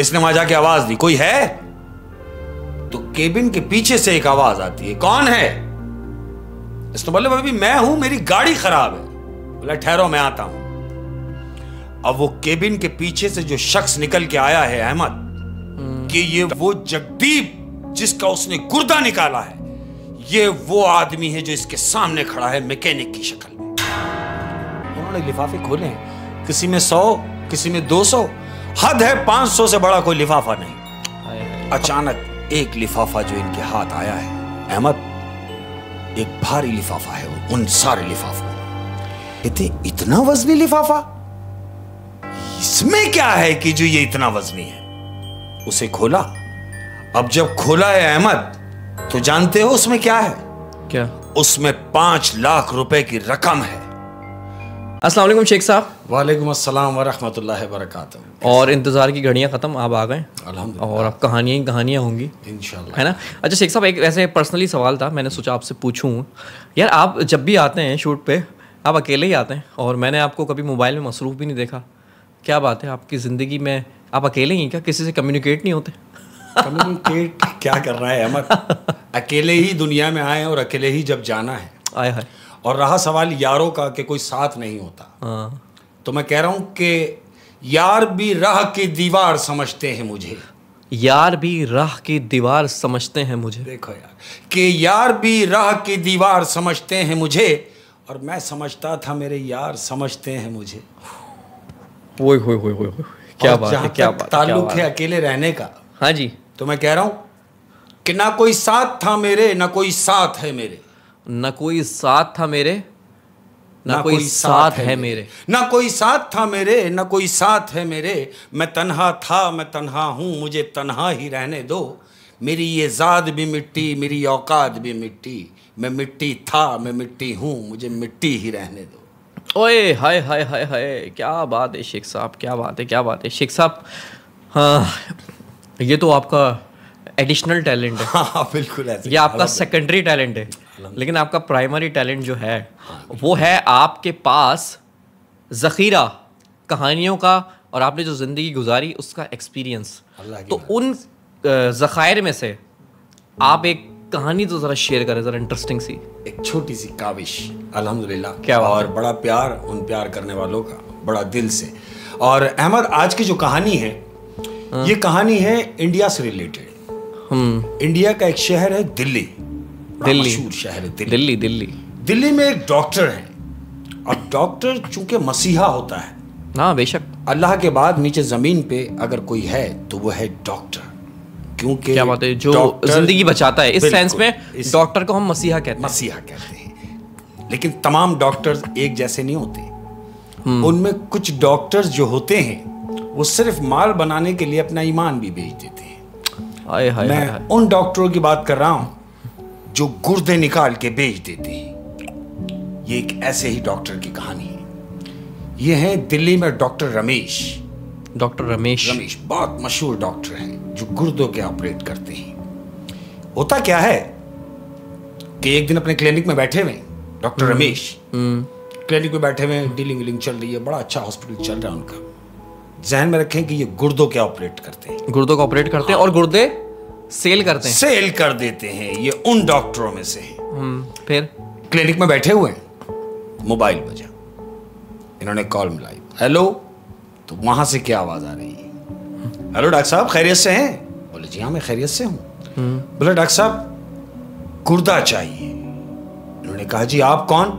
इसने वहां जाके आवाज दी, कोई है? तो केबिन के पीछे से एक आवाज आती है, कौन है? इसने बोले भाई मैं हूं, मेरी गाड़ी खराब है। बोला ठहरो मैं आता हूं। अब वो केबिन के पीछे से जो शख्स निकल के आया है अहमद, कि ये वो जगदीप जिसका उसने गुर्दा निकाला है, ये वो आदमी है जो इसके सामने खड़ा है मैकेनिक की शक्ल में। उन्होंने लिफाफे खोले हैं, किसी में 100, किसी में 200, हद है 500 से बड़ा कोई लिफाफा नहीं। अचानक एक लिफाफा जो इनके हाथ आया है अहमद, एक भारी लिफाफा है उन सारे लिफाफों में। इतना वजनी लिफाफा, इसमें क्या है कि जो ये इतना वजनी है? उसे खोला। अब जब खोला है अहमद, तो जानते हो उसमें क्या है? क्या? उसमें 5 लाख रुपए की रकम है। अस्सलाम वालेकुम शेख साहब। वालेकुम अस्सलाम वरहमतुल्लाहि वबरकातुहू। और इंतजार की घड़ियां खत्म, आप आ गए अल्हम्दुलिल्लाह। और अब कहानियां ही कहानियां होंगी इंशाल्लाह, है ना? अच्छा शेख साहब, एक ऐसे पर्सनली सवाल था, मैंने सोचा आपसे पूछूं। यार आप जब भी आते हैं शूट पे, आप अकेले ही आते हैं और मैंने आपको कभी मोबाइल में मसरूफ़ भी नहीं देखा। क्या बात है, आपकी ज़िंदगी में आप अकेले ही क्या, किसी से कम्युनिकेट नहीं होते? कम्युनिकेट क्या कर रहा है अहमद? अकेले ही दुनिया में आए और अकेले ही जब जाना है। आए हाय। और रहा सवाल यारों का कि कोई साथ नहीं होता, हाँ, तो मैं कह रहा हूं कि यार भी राह की दीवार समझते हैं मुझे। यार भी राह की दीवार समझते हैं मुझे। देखो यार, कि यार भी राह की दीवार समझते हैं मुझे, और मैं समझता था मेरे यार समझते हैं मुझे। ओए होए होए होए होए, क्या बात है, क्या बात, ताल्लुक है अकेले रहने का। हाँ जी। तो मैं कह रहा हूं कि ना कोई साथ था मेरे, ना कोई साथ है मेरे। न कोई साथ था मेरे, ना कोई साथ है मेरे। ना कोई साथ था मेरे, ना कोई साथ है मेरे। मैं तन्हा था, मैं तन्हा हूं, मुझे तन्हा ही रहने दो। मेरी ये ज़ात भी मिट्टी, मेरी औकात भी मिट्टी। मैं मिट्टी था, मैं मिट्टी हूं, मुझे मिट्टी ही रहने दो। ओए हाय हाय हाय हाय, क्या बात है शेख साहब, क्या बात है, क्या बात है शेख साहब। हाँ, ये तो आपका एडिशनल टैलेंट है। हाँ बिल्कुल ऐसे। ये आपका सेकेंडरी टैलेंट है, लेकिन आपका प्राइमरी टैलेंट जो है वो है आपके पास ज़ख़ीरा कहानियों का, और आपने जो ज़िंदगी गुजारी उसका एक्सपीरियंस। तो उन ज़ख़ायर में से आप एक कहानी तो ज़रा शेयर करें, ज़रा इंटरेस्टिंग सी, एक छोटी सी काविश। अल्हम्दुलिल्लाह, क्या बात और बड़ा प्यार उन प्यार करने वालों का, बड़ा दिल से। और अहमद, आज की जो कहानी है, ये कहानी है इंडिया से रिलेटेड। इंडिया का एक शहर है दिल्ली, दिल्ली मशहूर शहर है दिल्ली। दिल्ली दिल्ली दिल्ली में एक डॉक्टर है, और डॉक्टर चूंकि मसीहा होता है, हाँ बेशक, अल्लाह के बाद नीचे जमीन पे अगर कोई है तो वो है डॉक्टर। क्योंकि क्या बात है, जो जिंदगी बचाता है। इस सेंस में डॉक्टर को हम मसीहा कहते हैं। मसीहा कहते हैं। लेकिन तमाम डॉक्टर्स एक जैसे नहीं होते। उनमें कुछ डॉक्टर्स जो होते हैं वो सिर्फ माल बनाने के लिए अपना ईमान भी बेच देते हैं। आए हाय मैं हाय। उन डॉक्टरों की बात कर रहा हूं जो गुर्दे निकाल के बेच देते हैं। ये एक ऐसे ही डॉक्टर की कहानी है। ये है दिल्ली में डॉक्टर रमेश। डॉक्टर रमेश बहुत मशहूर डॉक्टर हैं जो गुर्दों के ऑपरेट करते हैं। होता क्या है कि एक दिन अपने क्लिनिक में बैठे हुए डॉक्टर रमेश, क्लिनिक में बैठे हुए, डीलिंग वीलिंग चल रही है, बड़ा अच्छा हॉस्पिटल चल रहा है उनका। जहन में रखें कि ये गुर्दों के ऑपरेट करते हैं, गुर्दों का ऑपरेट करते हैं, और गुर्दे सेल करते हैं, सेल कर देते हैं। ये उन डॉक्टरों में से हैं। फिर क्लिनिक में बैठे हुए हैं, मोबाइल बजा, इन्होंने कॉल मिलाई, हेलो। तो वहां से क्या आवाज आ रही है? हेलो डॉक्टर साहब, खैरियत से हैं? बोले जी हाँ मैं खैरियत से हूँ। बोले डॉक्टर साहब गुर्दा चाहिए। उन्होंने कहा जी आप कौन?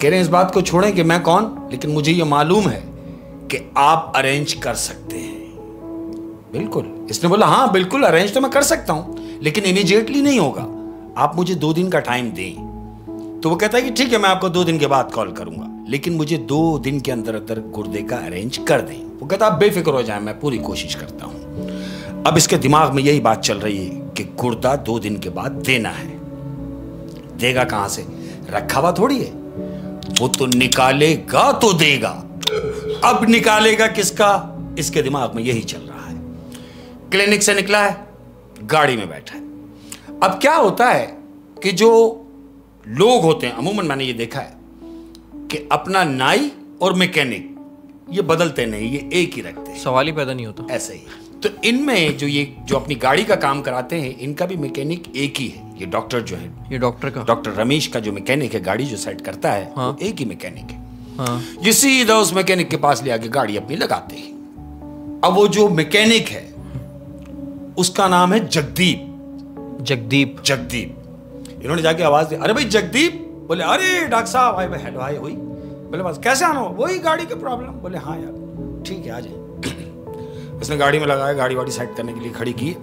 कह रहे हैं इस बात को छोड़ें कि मैं कौन, लेकिन मुझे ये मालूम है कि आप अरेंज कर सकते हैं। बिल्कुल। इसने बोला हाँ बिल्कुल अरेंज तो मैं कर सकता हूं, लेकिन इमीडिएटली नहीं होगा, आप मुझे 2 दिन का टाइम दें। तो वो कहता है कि ठीक है मैं आपको 2 दिन के बाद कॉल करूंगा, लेकिन मुझे 2 दिन के अंदर अंदर गुर्दे का अरेंज कर दें। वो कहता आप बेफिक्र हो जाए, मैं पूरी कोशिश करता हूं। अब इसके दिमाग में यही बात चल रही है कि गुर्दा 2 दिन के बाद देना है। देगा कहां से? रखा हुआ थोड़ी है, वो तो निकालेगा तो देगा। अब निकालेगा किसका? इसके दिमाग में यही चल रहा है। क्लिनिक से निकला है, गाड़ी में बैठा है। अब क्या होता है कि जो लोग होते हैं, अमूमन मैंने ये देखा है कि अपना नाई और मैकेनिक ये बदलते नहीं, ये एक ही रखते हैं, सवाल ही पैदा नहीं होता। ऐसे ही। तो इनमें जो अपनी गाड़ी का काम कराते हैं, इनका भी मैकेनिक एक ही है। ये डॉक्टर जो है, ये डॉक्टर का, डॉक्टर रमेश का जो मैकेनिक है, गाड़ी जो सेट करता है, हाँ। वो एक ही मैकेनिक है। हाँ। ये सीधा उस मैकेनिक के पास ले आके गाड़ी अपनी लगाते हैं। अब वो जो मैकेनिक है उसका नाम है जगदीप। इन्होंने जाके आवाज दी, अरे भाई जगदीप। बोले अरे डॉक्टर साहब, भाई हेलो, हाय हुई। बोले बस कैसे आना, वही गाड़ी का प्रॉब्लम। बोले हाँ यार ठीक है आ जाए। उसने गाड़ी में लगाया, गाड़ी वाड़ी सेट करने के लिए खड़ी की।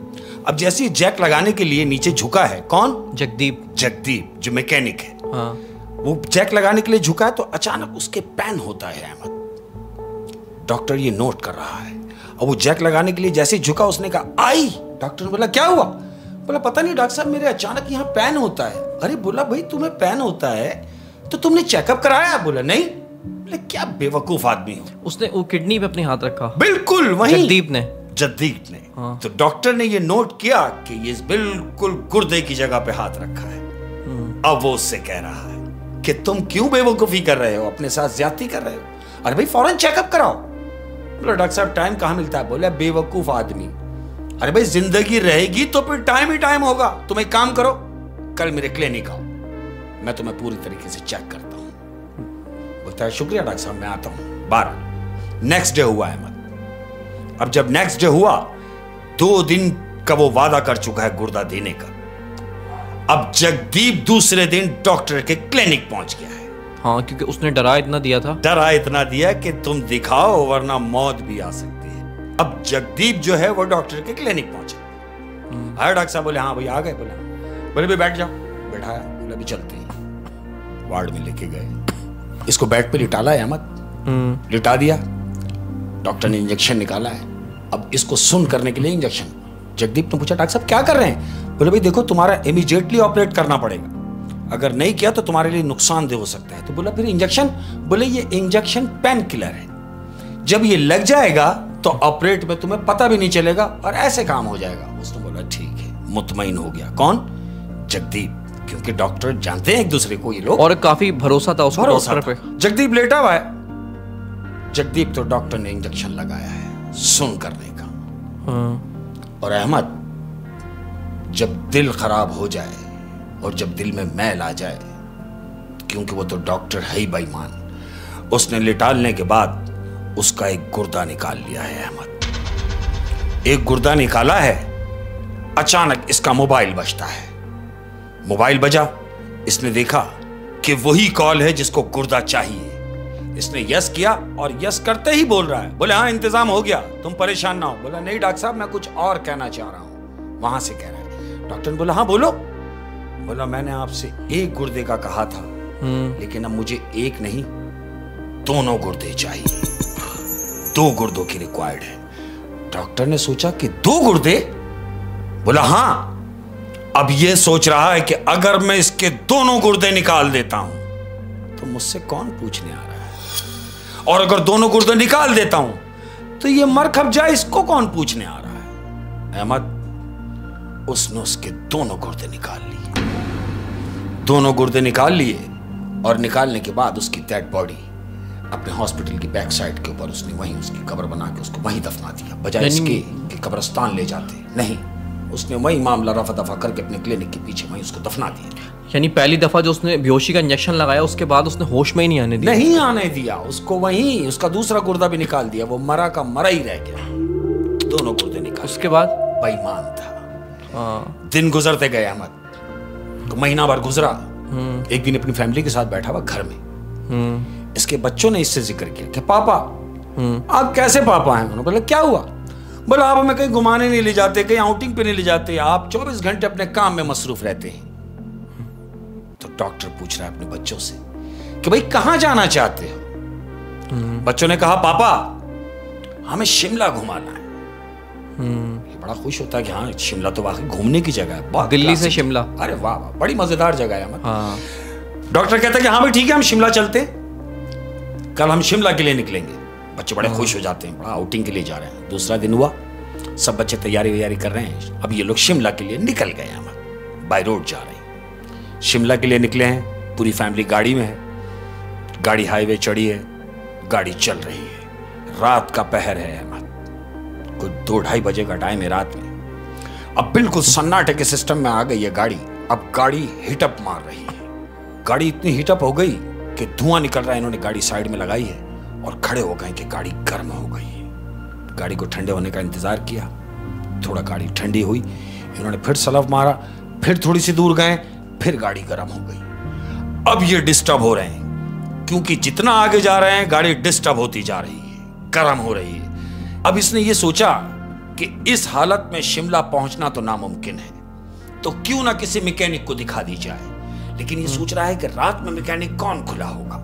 अब जैसे ही जैक लगाने के लिए नीचे झुका है, कौन? जगदीप जो मैकेनिक है। हाँ। वो जैक लगाने के लिए झुका है तो अचानक उसके पैन होता है अहमद। डॉक्टर ये नोट कर रहा है। और वो जैक लगाने के लिए जैसे ही झुका, उसने कहा आई। डॉक्टर ने बोला क्या हुआ? बोला पता नहीं डॉक्टर साहब, मेरे अचानक यहाँ पैन होता है। अरे बोला भाई तुम्हें पैन होता है तो तुमने चेकअप कराया? बोला नहीं। बोले क्या बेवकूफ आदमी हो। उसने वो किडनी पे अपने हाथ रखा। बिल्कुल वही जगदीप ने। हाँ। तो डॉक्टर ने ये नोट किया कि ये बिल्कुल गुर्दे की जगह पे हाथ रखा है। अब वो उससे कह रहा है कि तुम क्यों बेवकूफी कर रहे हो, अपने साथ ज्यादती कर रहे हो। अरे भाई फौरन चेकअप कराओ। बोला डॉक्टर साहब टाइम कहां मिलता है। बोला बेवकूफ आदमी, अरे भाई जिंदगी रहेगी तो फिर टाइम ही टाइम होगा। तुम एक काम करो, कल मेरे क्लिनिक आओ, मैं तुम्हें पूरी तरीके से चेक करता हूं। बोलता है शुक्रिया डॉक्टर साहब, मैं आता हूं। 12 नेक्स्ट डे हुआ अहमद। अब जब नेक्स्ट डे हुआ, 2 दिन का वो वादा कर चुका है गुर्दा देने का। अब जगदीप दूसरे दिन डॉक्टर के क्लिनिक पहुंच गया है। हाँ, क्योंकि उसने डरा इतना दिया कि तुम दिखाओ वरना मौत भी आ सकती है। अब जगदीप जो है वो डॉक्टर के क्लिनिक पहुंचा। आया डॉक्टर साहब? बोले हाँ भैया आ गए। बोले भाई बैठ जाओ। बैठाया। बोले अभी चलते हैं। वार्ड में लेके गए, इसको बेड पे लिटाला है अहमद। लिटा दिया। डॉक्टर ने इंजेक्शन निकाला है। अब इसको सुन करने के लिए इंजेक्शन। जगदीप ने पूछा डॉक्टर साहब क्या कर रहे हैं? बोले भाई देखो तुम्हारा इमीडिएटली ऑपरेट करना पड़ेगा, अगर नहीं किया तो तुम्हारे लिए नुकसानदेह हो सकता है। तो बोला फिर इंजेक्शन? बोले ये इंजेक्शन पेन किलर है, जब ये लग जाएगा तो ऑपरेट में तुम्हें पता भी नहीं चलेगा और ऐसे काम हो जाएगा। उसने बोला ठीक है। मुतमईन हो गया। कौन? जगदीप, क्योंकि डॉक्टर जानते हैं एक दूसरे को ये लोग, और काफी भरोसा था उसको डॉक्टर पे। जगदीप लेटा हुआ है। जगदीप तो डॉक्टर ने इंजेक्शन लगाया है सुन करने का। और अहमद, जब दिल खराब हो जाए और जब दिल में मैल आ जाए, क्योंकि वो तो डॉक्टर है ही बेईमान, उसने लिटालने के बाद उसका एक गुर्दा निकाल लिया है अहमद। एक गुर्दा निकाला है, अचानक इसका मोबाइल बजता है। मोबाइल बजा, इसने देखा कि वही कॉल है जिसको गुर्दा चाहिए। इसने यस किया और यस करते ही बोल रहा है, बोले हाँ इंतजाम हो गया, तुम परेशान ना हो। बोला नहीं डॉक्टर साहब, मैं कुछ और कहना चाह रहा हूं। वहां से कह रहा है। डॉक्टर ने बोला हाँ बोलो। बोला मैंने आपसे एक गुर्दे का कहा था, लेकिन अब मुझे एक नहीं 2 गुर्दे चाहिए। 2 गुर्दों की रिक्वायर्ड है। डॉक्टर ने सोचा कि 2 गुर्दे? बोला हाँ। अब यह सोच रहा है कि अगर मैं इसके दोनों गुर्दे निकाल देता हूं तो मुझसे कौन पूछने आ रहा है, और अगर दोनों गुर्दे निकाल देता हूं तो ये मर खप जाए, इसको कौन पूछने आ रहा है। अहमद, उसने उसके दोनों गुर्दे निकाल लिए। दोनों गुर्दे निकाल लिए और निकालने के बाद उसकी डेड बॉडी अपने हॉस्पिटल की बैक साइड के ऊपर उसने वहीं उसकी कब्र बना के उसको वहीं दफना दिया, बजाय इसके कि कब्रिस्तान ले जाते। नहीं, उसने वहीं मामला रफा दफा करके अपने क्लिनिक के पीछे वहीं उसको दफना दिया। यानी पहली दफा जो उसने बेहोशी का इंजेक्शन लगाया उसके बाद उसने होश में ही नहीं आने दिया। उसको वहीं उसका दूसरा गुर्दा भी निकाल दिया। वो मरा का मरा ही रह गया। दोनों गुर्दे निकाल। उसके बाद बेईमान था। दिन गुजरते गए अहमद, महीना भर गुजरा। एक दिन अपनी फैमिली के साथ बैठा हुआ घर में, इसके बच्चों ने इससे जिक्र किया कि पापा आप कैसे पापा हैं। उन्होंने बोला क्या हुआ। बोला आप हमें कहीं घुमाने नहीं ले जाते, कहीं आउटिंग पे नहीं ले जाते, आप 24 घंटे अपने काम में मसरूफ रहते हैं। तो डॉक्टर पूछ रहा है अपने बच्चों से कि भाई कहां जाना चाहते हो। बच्चों ने कहा पापा हमें शिमला घुमाना है। ये बड़ा खुश होता है कि हाँ शिमला तो वाकई घूमने की जगह है, बहुत दिल्ली से शिमला। अरे वाह वाह, बड़ी मजेदार जगह है। डॉक्टर कहता है कि हाँ भाई ठीक है हम शिमला चलते, कल हम शिमला के लिए निकलेंगे। बच्चे बड़े खुश हो जाते हैं, बड़ा आउटिंग के लिए जा रहे हैं। दूसरा दिन हुआ, सब बच्चे तैयारी कर रहे हैं। अब ये लोग शिमला के लिए निकल गए हैं, बाय रोड जा रहे हैं। शिमला के लिए निकले हैं, पूरी फैमिली गाड़ी में है। गाड़ी हाईवे चढ़ी है, गाड़ी चल रही है। रात का पहर है अहमद, कुछ 2-2:30 बजे का टाइम है रात में। अब बिल्कुल सन्नाटे के सिस्टम में आ गई है गाड़ी। अब गाड़ी हिटअप मार रही है। गाड़ी इतनी हिटअप हो गई कि धुआं निकल रहा है। इन्होंने गाड़ी साइड में लगाई है और खड़े हो गए कि गाड़ी गर्म हो गई है। गाड़ी को ठंडे होने का इंतजार किया, थोड़ा गाड़ी ठंडी हुई, इन्होंने फिर सलफ मारा, फिर थोड़ी सी दूर गए, फिर गाड़ी गर्म हो गई। अब ये डिस्टर्ब हो रहे हैं क्योंकि जितना आगे जा रहे हैं गाड़ी डिस्टर्ब होती जा रही है, गर्म हो रही है। अब इसने ये सोचा कि इस हालत में शिमला पहुंचना तो नामुमकिन है, तो क्यों ना किसी मैकेनिक को दिखा दी जाए। लेकिन ये सोच रहा है कि रात में मैकेनिक कौन खुला होगा।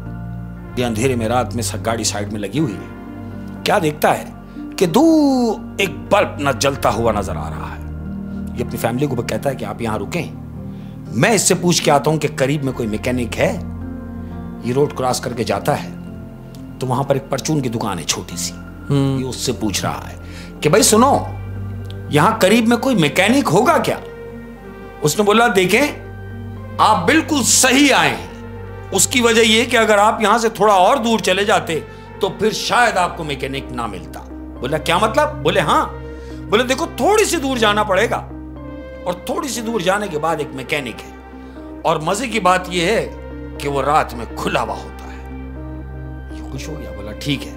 ये अंधेरे में रात में गाड़ी साइड में लगी हुई है। क्या देखता है कि दूर एक बल्ब न जलता हुआ नजर आ रहा है। ये अपनी फैमिली को कहता है कि आप यहां रुकें, मैं इससे पूछ के आता हूं कि करीब में कोई मैकेनिक है। ये रोड क्रॉस करके जाता है तो वहां पर एक परचून की दुकान है छोटी सी। ये उससे पूछ रहा है कि भाई सुनो, यहां करीब में कोई मैकेनिक होगा क्या। उसने बोला देखें आप बिल्कुल सही आए हैं, उसकी वजह यह कि अगर आप यहां से थोड़ा और दूर चले जाते तो फिर शायद आपको मैकेनिक ना मिलता। बोला क्या मतलब। बोले हाँ। बोले देखो थोड़ी सी दूर जाना पड़ेगा और थोड़ी सी दूर जाने के बाद एक मैकेनिक है, और मजे की बात यह है कि वो रात में खुला हुआ होता है। ये खुश हो गया, बोला ठीक है।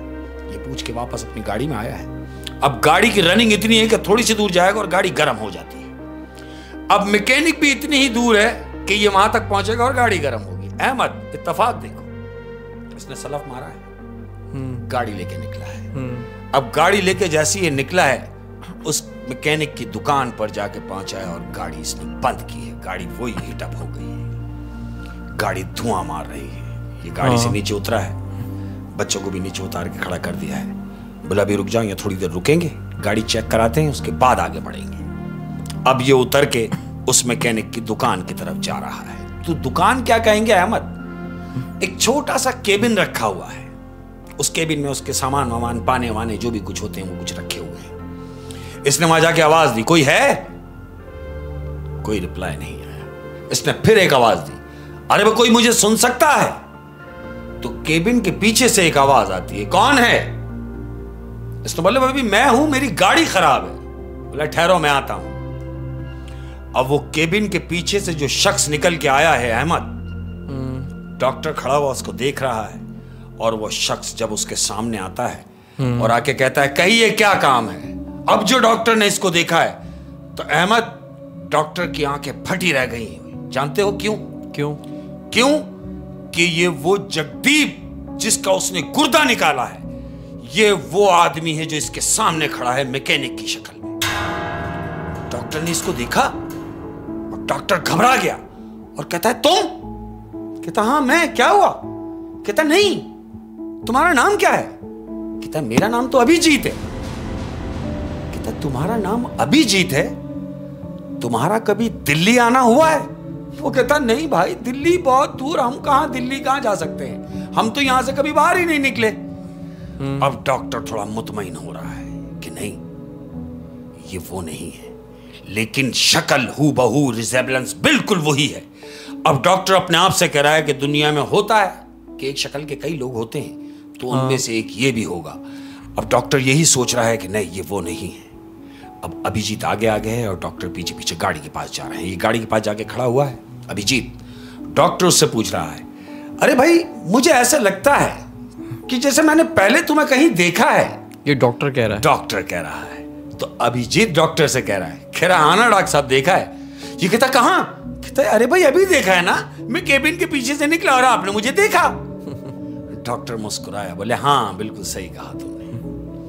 ये पूछ के वापस अपनी गाड़ी में आया है। अब गाड़ी की रनिंग इतनी है कि थोड़ी सी दूर जाएगा और गाड़ी गर्म हो जाती है। अब मैकेनिक भी इतनी ही दूर है कि ये वहां तक पहुंचेगा और गाड़ी गर्म होगी। अहमद इत्तेफाक देखो, इसने सलफ मारा है, गाड़ी लेके निकला है। अब गाड़ी लेके जैसे ये निकला है उस मैकेनिक की दुकान पर जाके पहुंचा है और गाड़ी इसने बंद की है। गाड़ी वही हिटअप हो गई है, गाड़ी धुआं मार रही है। ये गाड़ी से नीचे उतरा है, बच्चों को भी नीचे उतार के खड़ा कर दिया है। बोला अभी रुक जाओ, या थोड़ी देर रुकेंगे, गाड़ी चेक कराते हैं, उसके बाद आगे बढ़ेंगे। अब ये उतर के उस मैकेनिक की दुकान की तरफ जा रहा है। तो दुकान क्या कहेंगे अहमद, एक छोटा सा केबिन रखा हुआ है। उस केबिन में उसके सामान वामान, पाने वाने जो भी कुछ होते हैं वो कुछ रखे हुए हैं। इसने वहां जाके आवाज दी, कोई है। कोई रिप्लाई नहीं आया। इसने फिर एक आवाज दी, अरे वो कोई मुझे सुन सकता है। तो केबिन के पीछे से एक आवाज आती है, कौन है। इसने बोले भाई मैं हूं, मेरी गाड़ी खराब है। बोला ठहरो मैं आता हूं। अब वो केबिन के पीछे से जो शख्स निकल के आया है अहमद, डॉक्टर खड़ा हुआ उसको देख रहा है, और वो शख्स जब उसके सामने आता है और आके कहता है कहिए क्या काम है। अब जो डॉक्टर ने इसको देखा है तो अहमद डॉक्टर की आंखें फटी रह गई। जानते हो क्यों? क्यों? क्यों कि ये वो जगदीप जिसका उसने गुर्दा निकाला है, ये वो आदमी है जो इसके सामने खड़ा है मैकेनिक की शक्ल में। डॉक्टर ने इसको देखा और डॉक्टर घबरा गया और कहता है तुम? कहता हाँ मैं, क्या हुआ? कहता नहीं, तुम्हारा नाम क्या है? कहता मेरा नाम तो अभिजीत है। कहता तुम्हारा नाम अभिजीत है, तुम्हारा कभी दिल्ली आना हुआ है? वो कहता नहीं भाई, दिल्ली बहुत दूर, हम कहां दिल्ली कहां जा सकते हैं, हम तो यहां से कभी बाहर ही नहीं निकले। अब डॉक्टर थोड़ा मुतमईन हो रहा है कि नहीं ये वो नहीं है, लेकिन शक्ल हूबहू रिजेम्बलेंस बिल्कुल वही है। अब डॉक्टर अपने आप से कह रहा है कि दुनिया में होता है कि एक शक्ल के कई लोग होते हैं, तो उनमें से एक ये भी होगा। अब डॉक्टर यही सोच रहा है कि नहीं ये वो नहीं है। अब अभिजीत आगे आगे है और डॉक्टर पीछे पीछे गाड़ी के पास जा रहे हैं। ये गाड़ी के पास जाके खड़ा हुआ है अभिजीत। डॉक्टर उससे पूछ रहा है, अरे भाई मुझे ऐसा लगता है कि जैसे मैंने पहले तुम्हें कहीं देखा है। ये डॉक्टर कह रहा है? डॉक्टर कह रहा है। तो अभिजीत डॉक्टर से कह रहा है, कह रहा हाँ ना डॉक्टर साहब देखा है। ये कहता कहां? कहता है अरे भाई अभी देखा है ना, मैं केबिन के पीछे से निकला और आपने मुझे देखा। डॉक्टर मुस्कुराया, बोले हाँ बिल्कुल सही कहा तुमने।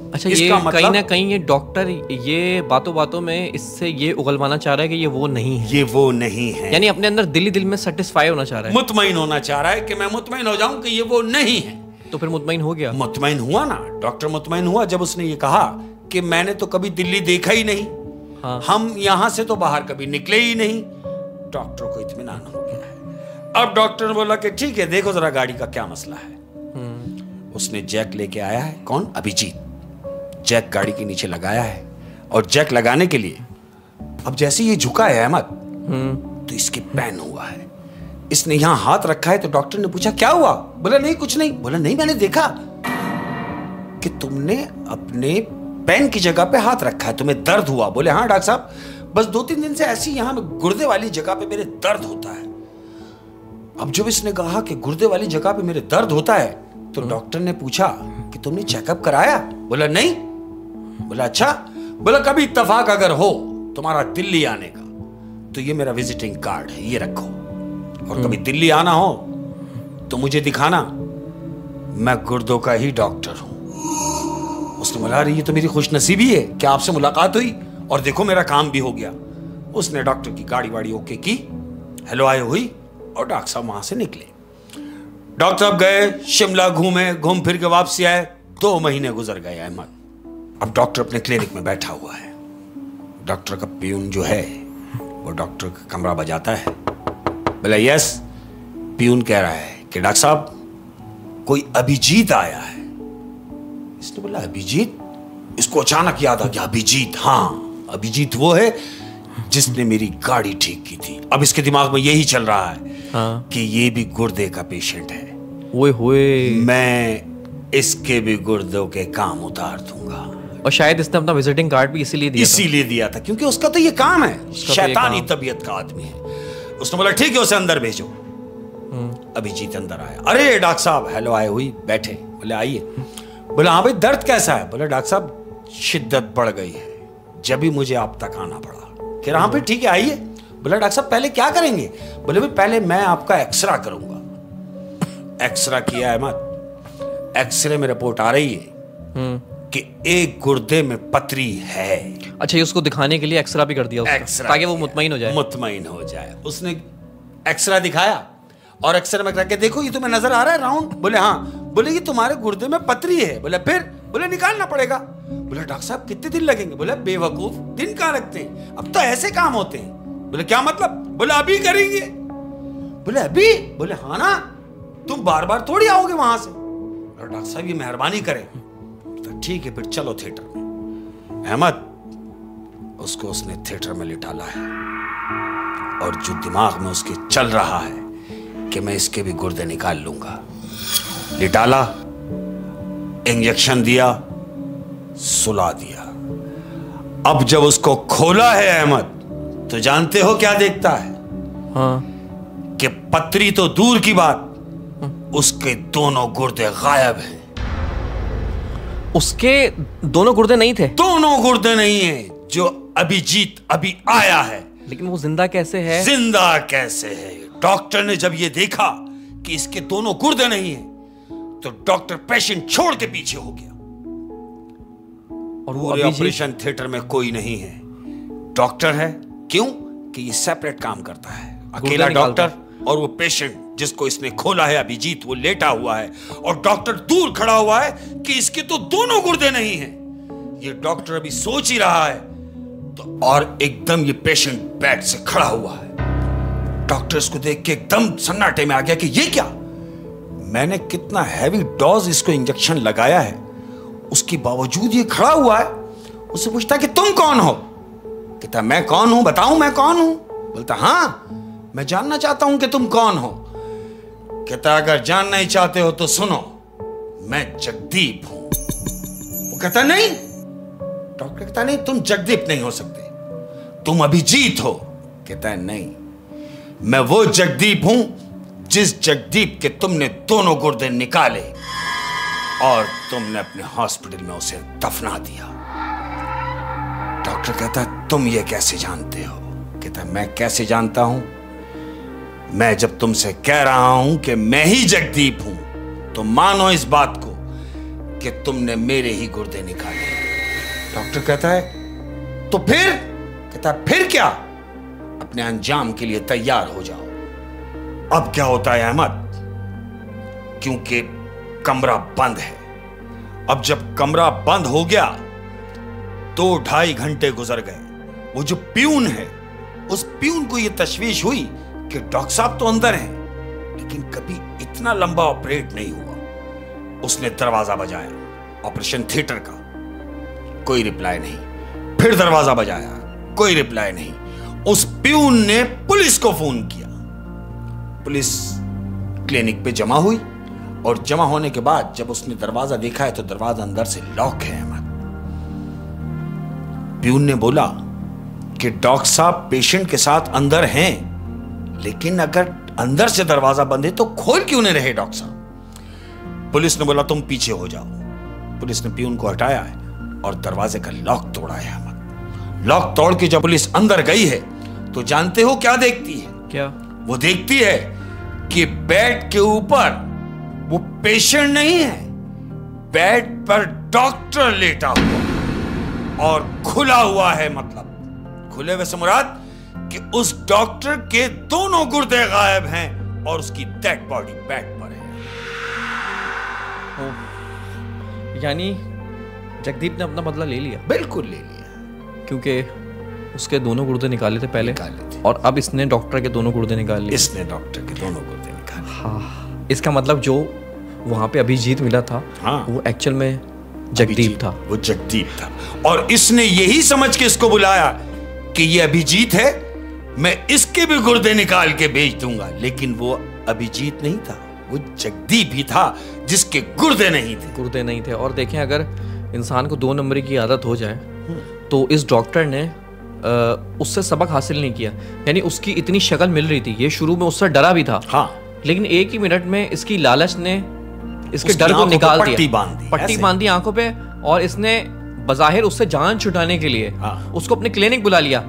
अच्छा, ये मतलब कहीं ना कहीं ये डॉक्टर ये बातों बातों में इससे ये उगलवाना चाह रहा है कि ये वो नहीं है। ये वो नहीं है, यानी अपने अंदर दिल में सेटिस्फाई होना चाह रहा है, मुतमईन होना चाह रहा है कि मैं मुतमईन हो जाऊं कि ये वो नहीं है। तो फिर मुतमईन हो गया? मुतमईन हुआ ना, डॉक्टर मुतमईन हुआ जब उसने ये कहा कि मैंने तो कभी दिल्ली देखा ही नहीं। हाँ। हम यहां से तो बाहर कभी निकले ही नहीं। डॉक्टर को इत्मीनान हो गया है। अब डॉक्टर ने बोला कि ठीक है देखो जरा गाड़ी का क्या मसला है। उसने जैक लेके आया है, कौन? अभिजीत। जैक गाड़ी के नीचे लगाया है और जैक लगाने के लिए अब जैसे ये झुका है अहमद तो इसके पैन हुआ है। इसने यहां हाथ रखा है तो डॉक्टर ने पूछा क्या हुआ? बोला नहीं कुछ नहीं। बोला नहीं मैंने देखा। कि तुमने अपने पेन की जगह पे हाथ रखा है, तुम्हें दर्द हुआ? बोले हाँ डॉक्टर साहब, बस 2-3 दिन से ऐसी यहां गुर्दे वाली जगह पे मेरे दर्द होता है। अब जब इसने कहा कि गुर्दे वाली जगह पे मेरे दर्द होता है, तो डॉक्टर ने पूछा कि तुमने चेकअप कराया? बोला नहीं। बोला अच्छा। बोला कभी इत्तेफाक अगर हो तुम्हारा दिल्ली आने का तो ये मेरा विजिटिंग कार्ड है, ये रखो, और कभी दिल्ली आना हो तो मुझे दिखाना, मैं गुर्दों का ही डॉक्टर हूं। उसने बोला रही ये तो मेरी खुशनसीबी है कि आपसे मुलाकात हुई और देखो मेरा काम भी हो गया। उसने डॉक्टर की गाड़ी वाड़ी ओके की, हेलो आए हुई, और डॉक्टर साहब वहां से निकले। डॉक्टर साहब गए, शिमला घूमे, घूम फिर के वापसी आए। 2 महीने गुजर गए अहमद। अब डॉक्टर अपने क्लिनिक में बैठा हुआ है। डॉक्टर का पियून जो है वो डॉक्टर का कमरा बजाता है। बोला यस। पियून कह रहा है कि डॉक्टर साहब कोई अभिजीत आया है। इसने बोला अभिजीत? इसको अचानक याद आ गया, अभिजीत, हाँ अभिजीत वो है जिसने मेरी गाड़ी ठीक की थी। अब इसके दिमाग में यही चल रहा है कि ये भी गुर्दे का पेशेंट है। ओए होए, मैं इसके भी गुर्दों के काम उतार दूंगा। और शायद इसने अपना विजिटिंग कार्ड भी इसीलिए दिया था क्योंकि उसका तो ये काम है, शैतानी तबीयत का आदमी है। उसने बोला ठीक है उसे अंदर भेजो। अभिजीत अंदर आया। अरे डॉक्टर साहब, हेलो आए हुई, बैठे। बोले आइए। बोला हाँ भाई दर्द कैसा है? बोले डॉक्टर साहब शिद्दत बढ़ गई है, जब भी मुझे आप तक आना पड़ा। कह रहा हाँ भाई ठीक है आइए। बोला डॉक्टर साहब पहले क्या करेंगे? बोले भाई पहले मैं आपका एक्सरा करूंगा। एक्सरा किया है मत, एक्सरे में रिपोर्ट आ रही है कि एक गुर्दे में पथरी है। अच्छा, ये उसको दिखाने के लिए एक्सरा भी कर दिया उसका, ताकि वो मुतमईन हो जाए। उसने एक्सरा दिखाया और एक्सरे में करके देखो ये तुम्हें नजर आ रहा है राउंड? बोले हाँ। बोले ये तुम्हारे गुर्दे में पथरी है। बोले फिर? बोले निकालना पड़ेगा। बोले डॉक्टर साहब कितने दिन लगेंगे? बोले बेवकूफ, दिन कहाँ लगते हैं, अब तो ऐसे काम होते हैं। बोले क्या मतलब? बोले अभी करेंगे। बोले अभी? बोले हाँ ना, तुम बार बार थोड़ी आओगे वहां से। डॉक्टर साहब ये मेहरबानी करें। तो ठीक है फिर चलो थिएटर में। अहमद उसको उसने थिएटर में लिटाला है और जो दिमाग में उसके चल रहा है कि मैं इसके भी गुर्दे निकाल लूंगा। लिटाला, इंजेक्शन दिया, सुला दिया। अब जब उसको खोला है अहमद तो जानते हो क्या देखता है? हाँ। कि पथरी तो दूर की बात, उसके दोनों गुर्दे गायब हैं। उसके दोनों गुर्दे नहीं थे? दोनों गुर्दे नहीं है। जो अभिजीत अभी आया है, लेकिन वो जिंदा कैसे है? जिंदा कैसे है? डॉक्टर ने जब ये देखा कि इसके दोनों गुर्दे नहीं है तो डॉक्टर पेशेंट छोड़ के पीछे हो गया। और वो ऑपरेशन थिएटर में कोई नहीं है, डॉक्टर है। क्यों? कि ये सेपरेट काम करता है, अकेला डॉक्टर और वो पेशेंट जिसको इसने खोला है अभिजीत, वो लेटा हुआ है और डॉक्टर दूर खड़ा हुआ है कि इसके तो दोनों गुर्दे नहीं हैं। ये डॉक्टर अभी सोच ही रहा है तो और एकदम ये पेशेंट बेड से खड़ा हुआ है। डॉक्टर इसको देख के एकदम सन्नाटे में आ गया कि ये क्या, मैंने कितना हैवी डोज इसको इंजेक्शन लगाया है, उसके बावजूद ये खड़ा हुआ है। उससे पूछता है कि तुम कौन हो? कहता मैं कौन हूं, बताऊं मैं कौन हूं? बोलता हाँ मैं जानना चाहता हूं कि तुम कौन हो। कहता अगर जानना ही चाहते हो तो सुनो, मैं जगदीप हूं। वो कहता नहीं। डॉक्टर कहता नहीं तुम जगदीप नहीं हो सकते, तुम अभिजीत हो। कहता है नहीं, मैं वो जगदीप हूं जिस जगदीप के तुमने दोनों गुर्दे निकाले और तुमने अपने हॉस्पिटल में उसे दफना दिया। डॉक्टर कहता है तुम ये कैसे जानते हो? कहता है मैं कैसे जानता हूं? मैं जब तुमसे कह रहा हूं कि मैं ही जगदीप हूं तो मानो इस बात को कि तुमने मेरे ही गुर्दे निकाले। डॉक्टर कहता है तो फिर? कहता है फिर क्या, अपने अंजाम के लिए तैयार हो जाओ। अब क्या होता है अहमद, क्योंकि कमरा बंद है। अब जब कमरा बंद हो गया 2-2.5 घंटे गुजर गए। वो जो प्यून है, उस प्यून को यह तशवीश हुई कि डॉक्टर साहब तो अंदर हैं लेकिन कभी इतना लंबा ऑपरेट नहीं हुआ। उसने दरवाजा बजाया ऑपरेशन थिएटर का, कोई रिप्लाई नहीं। फिर दरवाजा बजाया, कोई रिप्लाई नहीं। उस प्यून ने पुलिस को फोन किया। पुलिस क्लिनिक पे जमा हुई। और जमा होने के बाद जब उसने दरवाजा देखा है तो दरवाजा अंदर से लॉक है अहमद। प्यून ने बोला कि डॉक्टर साहब पेशेंट के साथ अंदर हैं, लेकिन अगर अंदर से दरवाजा बंद है तो खोल क्यों नहीं रहे डॉक्टर साहब? पुलिस ने बोला तुम पीछे हो जाओ। पुलिस ने प्यून को हटाया है और दरवाजे का लॉक तोड़ा है अहमद। लॉक तोड़ के जब पुलिस अंदर गई है तो जानते हो क्या देखती है? क्या? वो देखती है कि बेड के ऊपर वो पेशेंट नहीं है, बेड पर डॉक्टर लेटा हुआ और खुला हुआ है। मतलब खुले हुए से मुराद कि उस डॉक्टर के दोनों गुर्दे गायब हैं और उसकी डेड बॉडी बेड पर है। यानी जगदीप ने अपना बदला ले लिया। बिल्कुल ले लिया, क्योंकि उसके दोनों गुर्दे निकाले थे पहले, निकाले थे। और अब इसने डॉक्टर के दोनों गुर्दे निकाल लिए। इसने डॉक्टर के दोनों गुर्दे निकाले। हाँ, इसका मतलब जो वहां पे अभिजीत मिला था, हाँ, वो एक्चुअल में जगदीप था। वो जगदीप था और इसने यही समझ के इसको बुलाया कि ये अभिजीत है, मैं इसके भी गुर्दे निकाल के बेच दूंगा। लेकिन वो अभिजीत नहीं था, वो जगदीप ही था जिसके गुर्दे नहीं थे। गुर्दे नहीं थे। और देखें, अगर इंसान को 2 नंबरी की आदत हो जाए तो इस डॉक्टर ने उससे सबक हासिल नहीं किया। यानी उसकी इतनी शक्ल मिल रही थी, ये शुरू में उससे डरा भी था, हाँ, लेकिन एक ही मिनट में इसकी लालच ने इसके डर को निकाल दिया, पट्टी बांध दी आंखों पे, और इसने बज़ाहिर उससे जान छुटाने के लिए उसको अपने क्लिनिक बुला लिया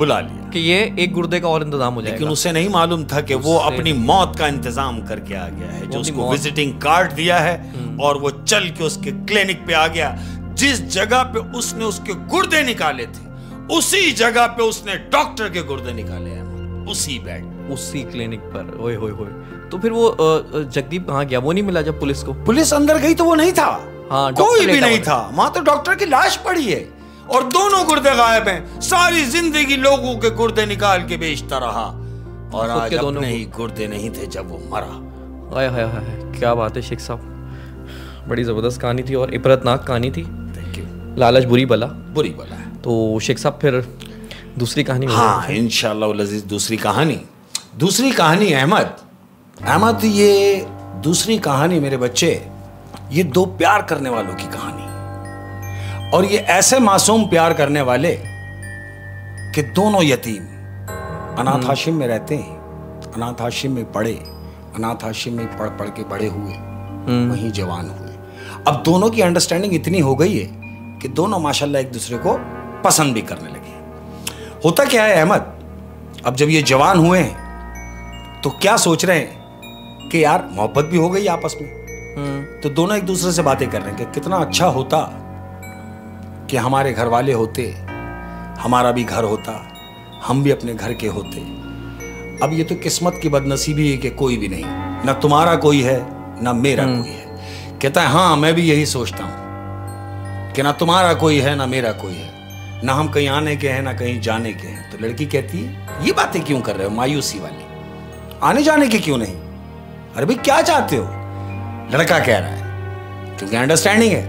कि ये एक गुर्दे का और इंतजाम हो जाएगा। लेकिन उसे नहीं मालूम था कि वो अपनी मौत का इंतजाम करके आ गया है, जो उसको विजिटिंग कार्ड दिया है और वो चल के उसके क्लिनिक पे आ गया। जिस जगह पे उसने उसके गुर्दे निकाले थे उसी जगह पे उसने डॉक्टर के गुर्दे निकाले हैं, उसी बेड, उसी क्लिनिक पर। ओए होए होए। तो फिर वो जगदीप कहाँ गया? वो नहीं मिला जब पुलिस को? पुलिस अंदर गई तो वो नहीं था, हाँ, कोई भी नहीं था वहां, तो डॉक्टर की लाश पड़ी है और दोनों गुर्दे गायब हैं। सारी जिंदगी लोगों के गुर्दे निकाल के बेचता रहा और आज अपने ही गुर्दे नहीं थे जब वो मरा। हाय हाय हाय, क्या बात है शेख साहब, बड़ी जबरदस्त कहानी थी और इबरतनाक कहानी थी। लालच बुरी बला है। तो शेख साहब फिर दूसरी कहानी? हाँ, इंशाअल्लाह लजीज, दूसरी कहानी अहमद, ये दूसरी कहानी मेरे बच्चे, ये 2 प्यार करने वालों की कहानी। और ये ऐसे मासूम प्यार करने वाले कि दोनों यतीम अनाथ आश्रम में रहते हैं, अनाथ आश्रम में पढ़े, अनाथ आश्रम में पढ़ पढ़ के बड़े हुए, वहीं जवान हुए। अब दोनों की अंडरस्टैंडिंग इतनी हो गई है कि दोनों माशाल्लाह एक दूसरे को पसंद भी करने लगे। होता क्या है अहमद, अब जब ये जवान हुए हैं तो क्या सोच रहे हैं कि यार मोहब्बत भी हो गई आपस में, तो दोनों एक दूसरे से बातें कर रहे हैं कि कितना अच्छा होता कि हमारे घर वाले होते, हमारा भी घर होता, हम भी अपने घर के होते। अब ये तो किस्मत की बदनसीबी है कि कोई भी नहीं, ना तुम्हारा कोई है ना मेरा कोई है। कहता है हाँ, मैं भी यही सोचता हूं कि ना तुम्हारा कोई है ना मेरा कोई है, ना हम कहीं आने के हैं ना कहीं जाने के हैं। तो लड़की कहती है ये बातें क्यों कर रहे हो मायूसी वाली, आने जाने के क्यों नहीं? अरे भाई क्या चाहते हो? लड़का कह रहा है, क्योंकि अंडरस्टैंडिंग है,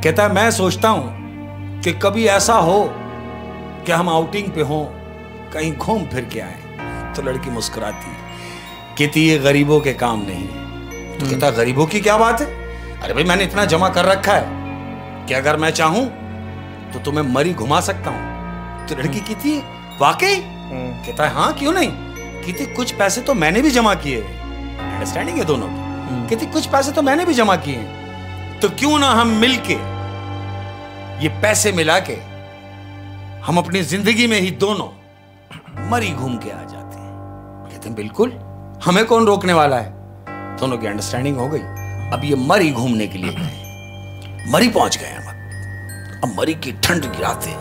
कहता है मैं सोचता हूं कि कभी ऐसा हो कि हम आउटिंग पे हों, कहीं घूम फिर के आए। तो लड़की मुस्कुराती कहती ये गरीबों के काम नहीं है। तो कहता गरीबों की क्या बात है? अरे भाई मैंने इतना जमा कर रखा है कि अगर मैं चाहूं तो तुम्हें मरी घुमा सकता हूं। तो लड़की कहती है वाकई? कहता है हाँ क्यों नहीं। कहती कुछ पैसे तो मैंने भी जमा किए, अंडरस्टैंडिंग है दोनों की। कहती कुछ पैसे तो मैंने भी जमा किए, तो क्यों ना हम मिलके ये पैसे मिला के हम अपनी जिंदगी में ही दोनों मरी घूम के आ जाते हैं। कहते हैं बिल्कुल, हमें कौन रोकने वाला है। दोनों की अंडरस्टैंडिंग हो गई। अब ये मरी घूमने के लिए गए, मरी पहुंच गए अहमद। अब मरी की ठंड की रातें,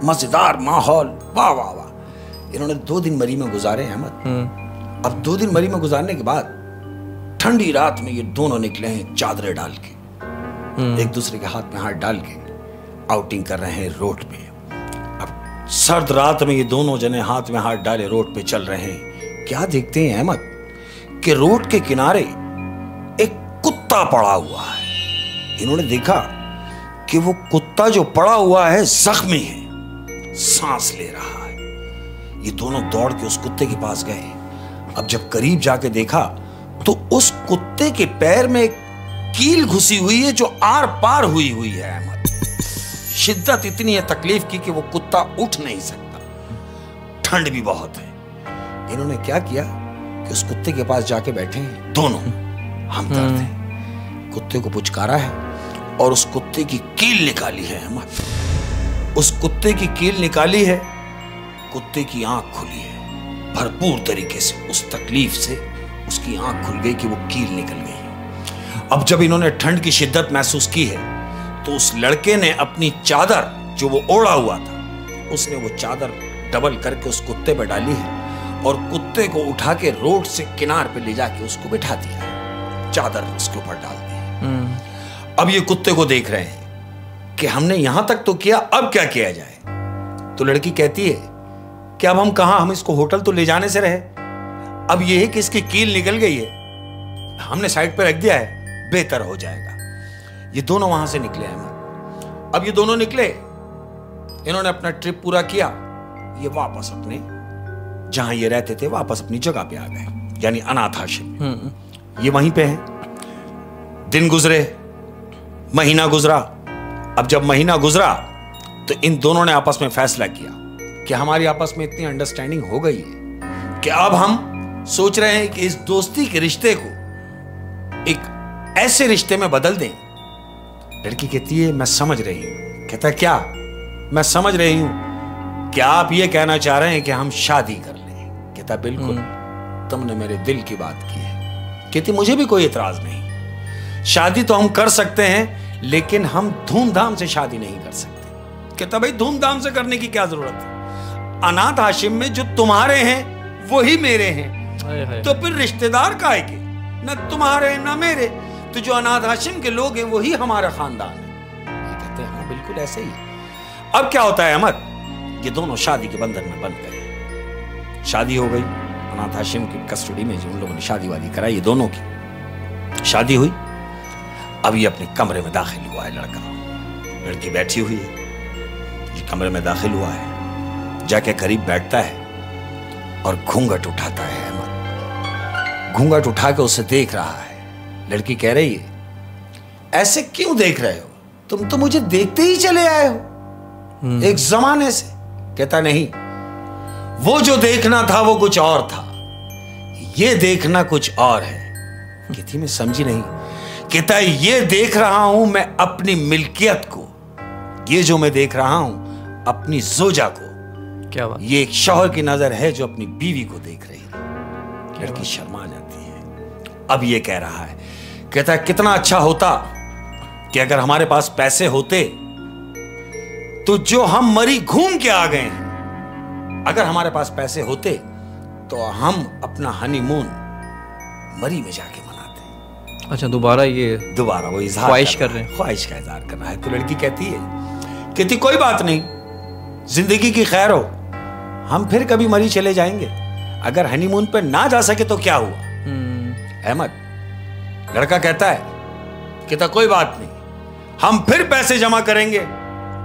मजेदार माहौल, वाह वाह वाह। इन्होंने 2 दिन मरी में गुजारे अहमद। अब 2 दिन मरी में गुजारने के बाद ठंडी रात में ये दोनों निकले हैं चादरें डाल के, एक दूसरे के हाथ में हाथ डाल के आउटिंग कर रहे हैं रोड पे। अब सर्द रात में ये दोनों जने हाथ में हाथ डाले रोड पे चल रहे हैं। क्या देखते हैं अहमद कि रोड के किनारे एक कुत्ता पड़ा हुआ है। इन्होंने देखा कि वो कुत्ता जो पड़ा हुआ है जख्मी है, सांस ले रहा है। ये दोनों दौड़ के उस कुत्ते के पास गए। अब जब करीब जाके देखा तो उस कुत्ते के पैर में एक कील घुसी हुई है जो आर पार हुई हुई है अहमद। शिद्दत इतनी है तकलीफ की कि वो कुत्ता उठ नहीं सकता, ठंड भी बहुत है। इन्होंने क्या किया कि उस कुत्ते के पास जाके बैठे हैं दोनों, हमदर्द हैं, कुत्ते को पुचकारा है और उस कुत्ते की कील निकाली है अहमद। उस कुत्ते की कील निकाली है, कुत्ते की आंख खुली है भरपूर तरीके से। उस तकलीफ से उसकी आंख खुल गई कि वो कील निकल गई। अब जब इन्होंने ठंड की शिद्दत महसूस की है तो उस लड़के ने अपनी चादर जो वो ओढ़ा हुआ था, उसने वो चादर डबल करके उस कुत्ते पे डाली है और कुत्ते को उठा के रोड से किनार पे ले जाके उसको बिठा दिया है, चादर उसके ऊपर डाल दी। अब ये कुत्ते को देख रहे हैं कि हमने यहां तक तो किया, अब क्या किया जाए। तो लड़की कहती है कि अब हम कहां, हम इसको होटल तो ले जाने से रहे, अब ये है कि इसकी कील निकल गई है, हमने साइड पे रख दिया है, बेहतर हो जाएगा। ये दोनों वहां से निकले अहमद। अब ये दोनों निकले, इन्होंने अपना ट्रिप पूरा किया, ये वापस अपने जहां ये रहते थे वापस अपनी जगह पे आ गए, यानी अनाथ आश्रम। ये वहीं पे हैं। दिन गुजरे, महीना गुजरा। अब जब महीना गुजरा तो इन दोनों ने आपस में फैसला किया कि हमारी आपस में इतनी अंडरस्टैंडिंग हो गई है कि अब हम सोच रहे हैं कि इस दोस्ती के रिश्ते को एक ऐसे रिश्ते में बदल दें। लड़की कहती है मैं समझ रही हूं। कहता है क्या? मैं समझ रही हूं, क्या आप ये कहना चाह रहे हैं कि हम शादी कर लें? कहता बिल्कुल, तुमने मेरे दिल की बात की है। कहती मुझे भी कोई एतराज नहीं, शादी तो हम कर सकते हैं लेकिन हम धूमधाम से शादी नहीं कर सकते। कहता भाई धूमधाम से करने की क्या जरूरत है, अनाथ आश्रम में जो तुम्हारे हैं वही मेरे हैं, तो फिर रिश्तेदार काहे के, न तुम्हारे न मेरे, तो जो अनाथ आश्रम के लोग हैं वही हमारा खानदान है। ये कहते हैं हाँ बिल्कुल ऐसे ही। अब क्या होता है अहमद, ये दोनों शादी के बंधन में बंध गए। शादी हो गई अनाथ आश्रम की कस्टडी में, जो उन लोगों ने शादी वादी कराई, ये दोनों की शादी हुई। अब ये अपने कमरे में दाखिल हुआ है लड़का, लड़की बैठी हुई है, ये कमरे में दाखिल हुआ है, जाके करीब बैठता है और घूंघट उठाता है अहमद। घूंघट उठा के उसे देख रहा है। लड़की कह रही है ऐसे क्यों देख रहे हो, तुम तो मुझे देखते ही चले आए हो एक जमाने से। कहता नहीं, वो जो देखना था वो कुछ और था, ये देखना कुछ और है। कहती मैं समझी नहीं। कहता ये देख रहा हूं मैं अपनी मिल्कियत को, ये जो मैं देख रहा हूं अपनी जोजा को। क्या बात? ये एक शौहर की नजर है जो अपनी बीवी को देख रही है। लड़की शर्मा जाती है। अब ये कह रहा है, कहता है कितना अच्छा होता कि अगर हमारे पास पैसे होते तो जो हम मरी घूम के आ गए हैं, अगर हमारे पास पैसे होते तो हम अपना हनीमून मरी में जाके मनाते। अच्छा, दोबारा वो इजहार ख्वाहिश कर रहे हैं, ख्वाहिश का इजहार कर रहा है। तो लड़की कहती कोई बात नहीं, जिंदगी की खैर हो, हम फिर कभी मरी चले जाएंगे, अगर हनीमून पे ना जा सके तो क्या हुआ। अहमद, लड़का कहता कोई बात नहीं, हम फिर पैसे जमा करेंगे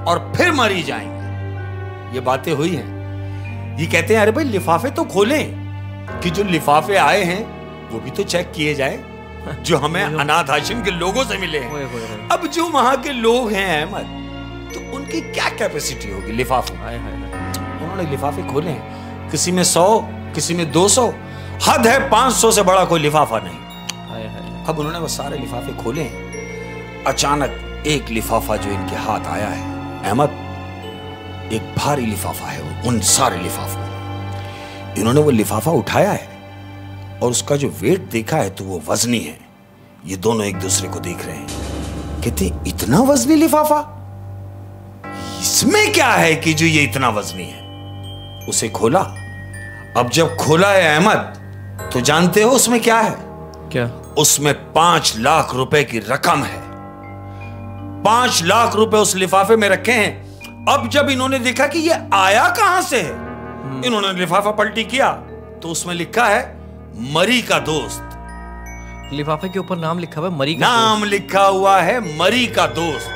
और फिर मरी जाएंगे। ये बातें हुई हैं। ये कहते हैं अरे भाई लिफाफे तो खोलें कि जो लिफाफे आए हैं वो भी तो चेक किए जाए, जो हमें अनाथ आश्रम के लोगों से मिले हैं। अब जो वहां के लोग हैं अहमद, तो उनकी क्या कैपेसिटी होगी लिफाफों। उन्होंने लिफाफे खोले, किसी में 100, किसी में 200, हद है 500 से बड़ा कोई लिफाफा नहीं। अब उन्होंने वो सारे लिफाफे खोले। अचानक एक लिफाफा जो इनके हाथ आया है अहमद, एक भारी लिफाफा है उन सारे लिफाफों में। इन्होंने वो लिफाफा उठाया है और उसका जो वेट देखा है तो वो वजनी है। ये दोनों एक दूसरे को देख रहे हैं, कहते इतना वजनी लिफाफा, इसमें क्या है कि जो ये इतना वजनी है। उसे खोला। अब जब खोला है अहमद, तो जानते हो उसमें क्या है? क्या? उसमें 5 लाख रुपए की रकम है। 5 लाख रुपए उस लिफाफे में रखे हैं। अब जब इन्होंने देखा कि ये आया कहां से है, इन्होंने लिफाफा पलटी किया तो उसमें लिखा है मरी का दोस्त। लिफाफे के ऊपर नाम लिखा हुआ है, मरी का नाम लिखा हुआ है मरी का दोस्त।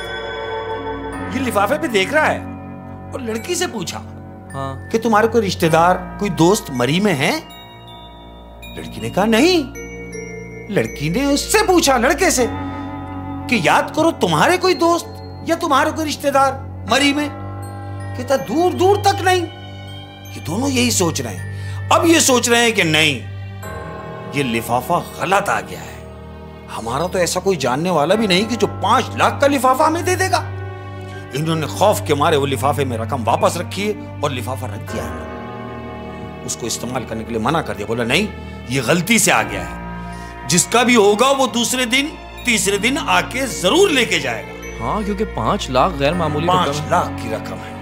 ये लिफाफे पे देख रहा है और लड़की से पूछा कि तुम्हारे कोई रिश्तेदार, कोई दोस्त मरी में है? लड़की ने कहा नहीं। लड़की ने उससे पूछा, लड़के से, कि याद करो तुम्हारे कोई दोस्त या तुम्हारे कोई रिश्तेदार मरी में। कहता दूर दूर तक नहीं। ये दोनों यही सोच रहे हैं। अब ये सोच रहे हैं कि नहीं, ये लिफाफा गलत आ गया है, हमारा तो ऐसा कोई जानने वाला भी नहीं कि जो 5 लाख का लिफाफा हमें दे देगा। इन्होंने खौफ के मारे वो लिफाफे में रकम वापस रखी है और लिफाफा रख दिया है, उसको इस्तेमाल करने के लिए मना कर दिया। बोला नहीं, ये गलती से आ गया है, जिसका भी होगा वो दूसरे दिन तीसरे दिन आके जरूर लेके जाएगा। हाँ, क्योंकि 5 लाख गैर मामूली 5 लाख की रकम है।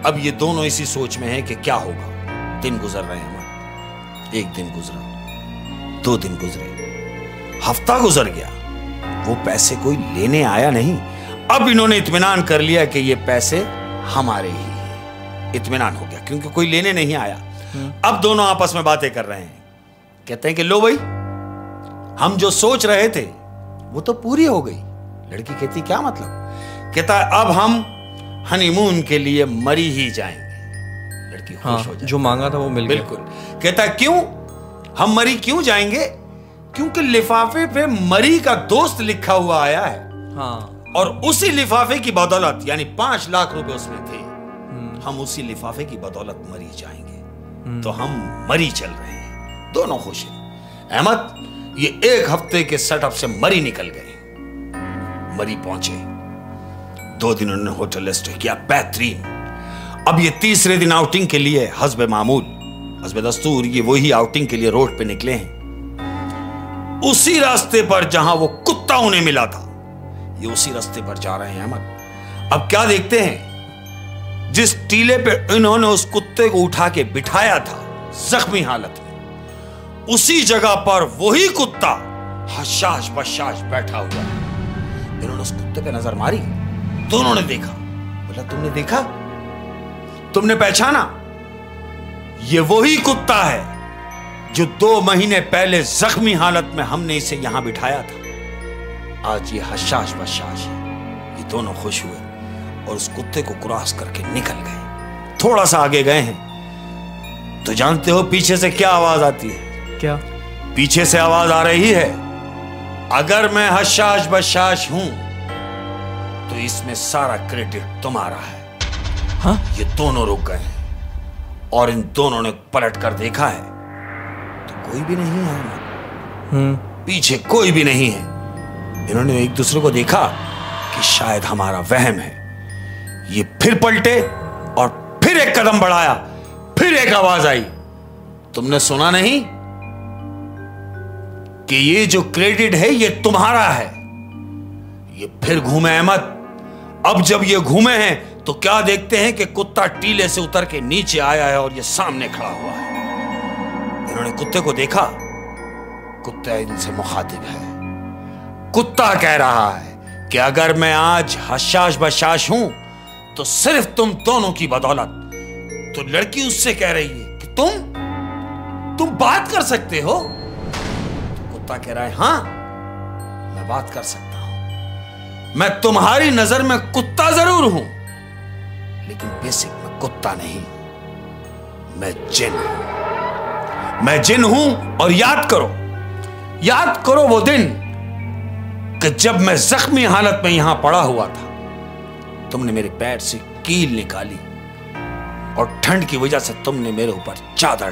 अब ये दोनों इसी सोच में हैं कि क्या होगा। दिन गुजर रहे हैं, 1 दिन गुजरा, 2 दिन गुजरे, हफ्ता गुजर गया, वो पैसे कोई लेने आया नहीं। अब इन्होंने इत्मीनान कर लिया कि ये पैसे हमारे ही हैं। इत्मीनान हो गया क्योंकि कोई लेने नहीं आया। अब दोनों आपस में बातें कर रहे हैं, कहते हैं कि लो भाई, हम जो सोच रहे थे वो तो पूरी हो गई। लड़की कहती क्या मतलब? कहता अब हम हनीमून के लिए मरी ही जाएंगे। लड़की खुश हो जाए, जो मांगा था वो मिल गया। बिल्कुल। कहता क्यों हम मरी क्यों जाएंगे? क्योंकि लिफाफे पे मरी का दोस्त लिखा हुआ आया है। हाँ। और उसी लिफाफे की बदौलत, यानी 5 लाख रुपए उसमें थे, हम उसी लिफाफे की बदौलत मरी जाएंगे। तो हम मरी चल रहे हैं। दोनों खुश हैं। अहमद, ये 1 हफ्ते के सेटअप से मरी निकल गए। मरी पहुंचे, 2 दिन उन्होंने होटल स्टे किया, बेहतरीन। अब ये तीसरे दिन आउटिंग के लिए हस्बे मामूल, हस्बे दस्तूर, ये वही आउटिंग के लिए रोड पे निकले हैं। उसी रास्ते पर जहां वो कुत्ता उन्हें मिला था, ये उसी रास्ते पर जा रहे हैं अहमद। अब क्या देखते हैं, जिस टीले पे इन्होंने उस कुत्ते को उठा के बिठाया था जख्मी हालत में, उसी जगह पर वही कुत्ता हशाश बशाश बैठा हुआ है। इन्होंने उस कुत्ते पे नजर मारी, दोनों ने देखा। बोला तुमने देखा, तुमने पहचाना? ये वही कुत्ता है जो 2 महीने पहले जख्मी हालत में हमने इसे यहां बिठाया था। आज ये हशाश बशाश है। ये दोनों खुश हुए और उस कुत्ते को क्रॉस करके निकल गए। थोड़ा सा आगे गए हैं तो जानते हो पीछे से क्या आवाज आती है? क्या? पीछे से आवाज आ रही है, अगर मैं हशाश बशाश हूं तो इसमें सारा क्रेडिट तुम्हारा है। हाँ? ये दोनों रुक गए और इन दोनों ने पलट कर देखा है तो कोई भी नहीं है। पीछे कोई भी नहीं है। इन्होंने एक दूसरे को देखा कि शायद हमारा वहम है। ये फिर पलटे और फिर एक कदम बढ़ाया। फिर एक आवाज आई, तुमने सुना नहीं कि ये जो क्रेडिट है ये तुम्हारा है? ये फिर घूमे अहमद। अब जब ये घूमे हैं तो क्या देखते हैं कि कुत्ता टीले से उतर के नीचे आया है और ये सामने खड़ा हुआ है। इन्होंने कुत्ते को देखा, कुत्ता इनसे मुखातिब है। कुत्ता कह रहा है कि अगर मैं आज हशाश बशाश हूं तो सिर्फ तुम दोनों की बदौलत। तो लड़की उससे कह रही है कि तुम बात कर सकते हो? तो कुत्ता कह रहा है हाँ, मैं बात कर सकता हूं। मैं तुम्हारी नजर में कुत्ता जरूर हूं, लेकिन बेसिक में कुत्ता नहीं, मैं जिन हूं। मैं जिन हूं और याद करो वो दिन कि जब मैं जख्मी हालत में यहां पड़ा हुआ था, तुमने मेरे पैर से कील निकाली और ठंड की वजह से तुमने मेरे ऊपर चादर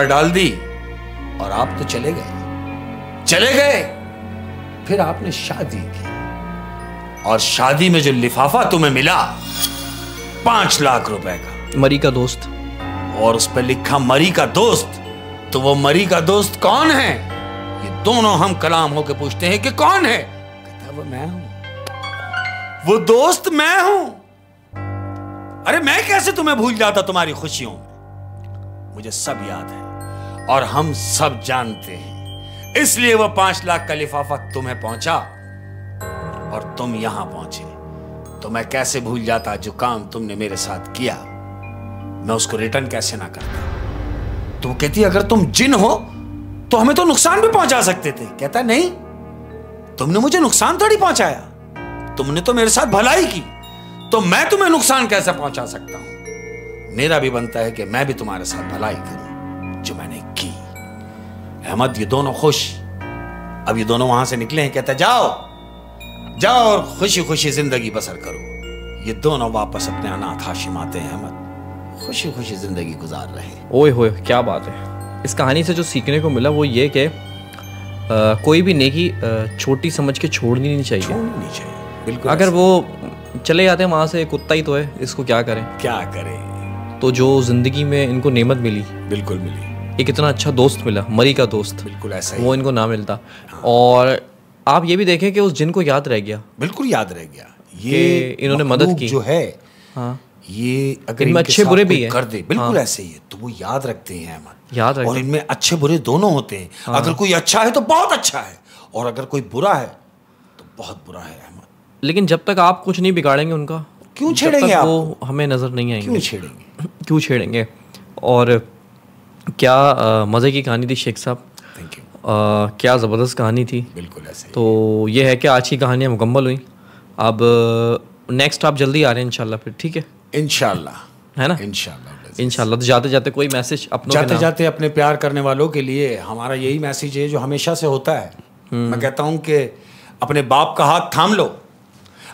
डाल दी और आप तो चले गए। फिर आपने शादी की और शादी में जो लिफाफा तुम्हें मिला 5 लाख रुपए का, मरी का दोस्त, और उस पर लिखा मरी का दोस्त। तो वो मरी का दोस्त कौन है? ये दोनों हम कलाम होके पूछते हैं कि कौन है? कहता वो मैं हूं, वो दोस्त मैं हूं। अरे मैं कैसे तुम्हें भूल जाता तुम्हारी खुशियों में? मुझे सब याद है और हम सब जानते हैं। इसलिए वो 5 लाख का लिफाफा तुम्हें पहुंचा और तुम यहां पहुंचे। तो मैं कैसे भूल जाता जो काम तुमने मेरे साथ किया, मैं उसको रिटर्न कैसे ना करता। तो वो कहती अगर तुम जिन हो तो हमें तो नुकसान भी पहुंचा सकते थे। कहता नहीं, तुमने मुझे नुकसान थोड़ी पहुंचाया, तुमने तो मेरे साथ भलाई की, तो मैं तुम्हें नुकसान कैसे पहुंचा सकता हूं? मेरा भी बनता है कि मैं भी तुम्हारे साथ भलाई करूं जो मैंने की। अहमद, ये दोनों खुश। अब ये दोनों वहां से निकले हैं, कहता है जाओ जाओ और खुशी खुशी जिंदगी बसर करो। ये दोनों वापस अपने अनाथ आश्रम आते हैं अहमद, खुशी खुशी जिंदगी गुजार रहे हैं। ओए होए क्या बात है। इस कहानी से जो सीखने को मिला वो ये कि कोई भी नेकी छोटी समझ के छोड़नी नहीं चाहिए। छोड़नी नहीं चाहिए, बिल्कुल। अगर वो चले जाते हैं वहाँ से, कुत्ता ही तो है, इसको क्या करें। क्या करें। तो जो ज़िंदगी में इनको नेमत मिली, बिल्कुल मिली, एक इतना अच्छा दोस्त मिला, मरी का दोस्त, बिल्कुल ऐसा ही। वो इनको ना मिलता। और आप ये भी देखें कि उस जिन को याद रह गया, बिल्कुल याद रह गया। ये इन्होंने मदद की जो है, हाँ, ये अगर इनमें इनके अच्छे साथ बुरे कोई भी हैं। कर दे, बिल्कुल हाँ। ऐसे ही है, तो वो याद रखते हैं अहमद, याद रखते और इनमें अच्छे बुरे दोनों होते हैं। हाँ। अगर कोई अच्छा है तो बहुत अच्छा है, और अगर कोई बुरा है तो बहुत बुरा है अहमद। लेकिन जब तक आप कुछ नहीं बिगाड़ेंगे उनका, क्यों जब छेड़ेंगे तक आप? वो हमें नज़र नहीं आएंगे। क्यों छेड़ेंगे? क्यों छेड़ेंगे। और क्या मज़े की कहानी थी शेख साहब, थैंक यू। क्या ज़बरदस्त कहानी थी। बिल्कुल ऐसे ही। तो ये है कि आज की कहानियाँ मुकम्मल हुई। अब नेक्स्ट आप जल्दी आ रहे हैं इंशाल्लाह फिर, ठीक है? इंशाल्लाह, है ना? इंशाल्लाह। इंशाल्लाह। तो जाते जाते कोई मैसेज अपनों के जाते नाम? जाते अपने प्यार करने वालों के लिए हमारा यही मैसेज है जो हमेशा से होता है। मैं कहता हूं कि अपने बाप का हाथ थाम लो,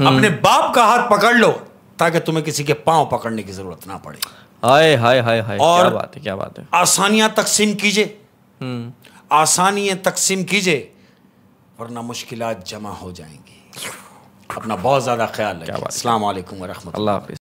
अपने बाप का हाथ पकड़ लो, ताकि तुम्हें किसी के पांव पकड़ने की जरूरत ना पड़े। हाय हाय हाय हाय, और क्या बात है, क्या बात है। आसानियां तकसीम कीजिए, आसानियां तकसीम कीजिए, वरना मुश्किलात जमा हो जाएंगी। अपना बहुत ज्यादा ख्याल रखिए। अस्सलाम वालेकुम व रहमतुल्लाह। अल्लाह हाफिज़।